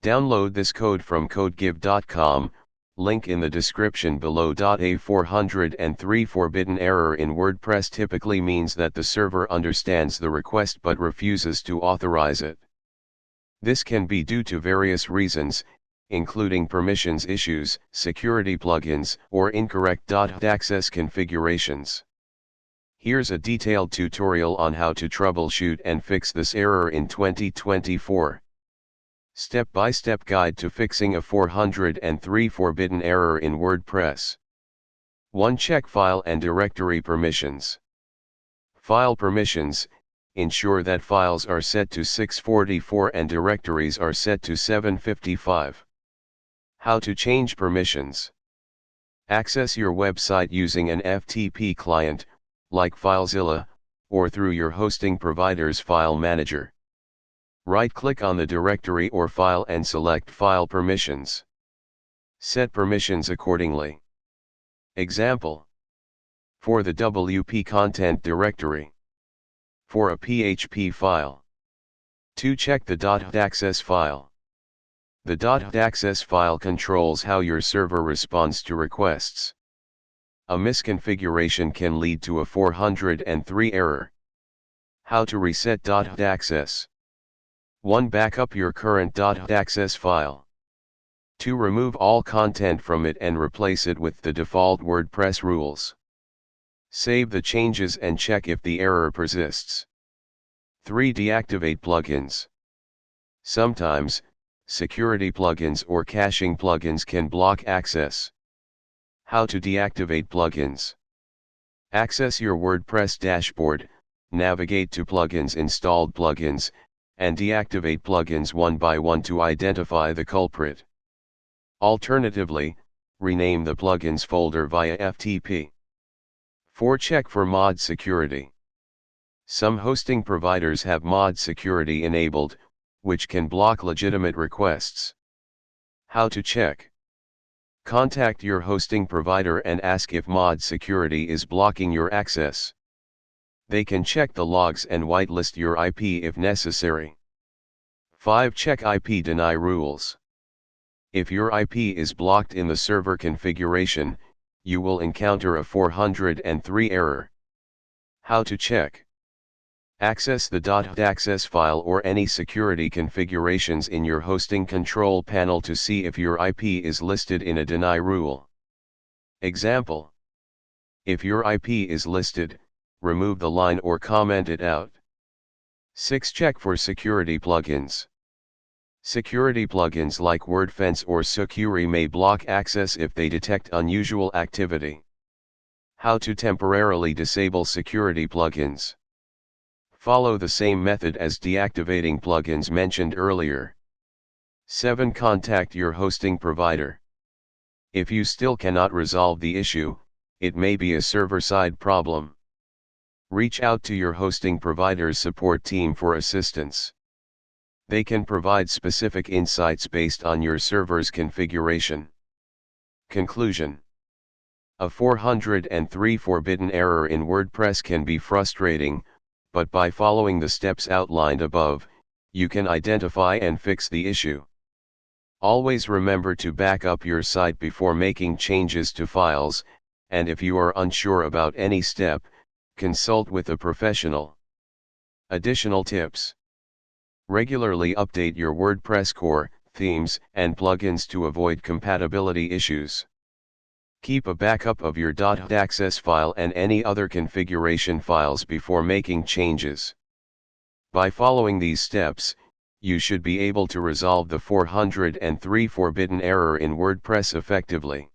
Download this code from codegive.com, link in the description below. A 403 forbidden error in WordPress typically means that the server understands the request but refuses to authorize it. This can be due to various reasons, including permissions issues, security plugins, or incorrect htaccess configurations. Here's a detailed tutorial on how to troubleshoot and fix this error in 2024. Step-by-step guide to fixing a 403 forbidden error in WordPress. 1. Check file and directory permissions. File permissions: ensure that files are set to 644 and directories are set to 755. How to change permissions. Access your website using an FTP client, like FileZilla, or through your hosting provider's file manager. Right-click on the directory or file and select File Permissions. Set permissions accordingly. Example: for the WP content directory. For a PHP file. 2. Check the .htaccess file. The .htaccess file controls how your server responds to requests. A misconfiguration can lead to a 403 error. How to reset .htaccess. 1. Backup your current .htaccess file. 2. Remove all content from it and replace it with the default WordPress rules. Save the changes and check if the error persists. 3. Deactivate plugins. Sometimes, security plugins or caching plugins can block access. How to deactivate plugins. Access your WordPress dashboard, navigate to Plugins, Installed Plugins, and deactivate plugins one by one to identify the culprit. Alternatively, rename the plugins folder via FTP. 4. Check for mod security. Some hosting providers have mod security enabled, which can block legitimate requests. How to check. Contact your hosting provider and ask if mod security is blocking your access. They can check the logs and whitelist your IP if necessary. 5. Check IP deny rules. If your IP is blocked in the server configuration, you will encounter a 403 error. How to check. Access the .htaccess file or any security configurations in your hosting control panel to see if your IP is listed in a deny rule. Example: if your IP is listed, remove the line or comment it out. 6. Check for security plugins. Security plugins like WordFence or Securi may block access if they detect unusual activity. How to temporarily disable security plugins. Follow the same method as deactivating plugins mentioned earlier. 7. Contact your hosting provider. If you still cannot resolve the issue, it may be a server-side problem. Reach out to your hosting provider's support team for assistance. They can provide specific insights based on your server's configuration. Conclusion: a 403 forbidden error in WordPress can be frustrating, but by following the steps outlined above, you can identify and fix the issue. Always remember to back up your site before making changes to files, and if you are unsure about any step, consult with a professional. Additional tips: regularly update your WordPress core, themes, and plugins to avoid compatibility issues. Keep a backup of your .htaccess file and any other configuration files before making changes. By following these steps, you should be able to resolve the 403 forbidden error in WordPress effectively.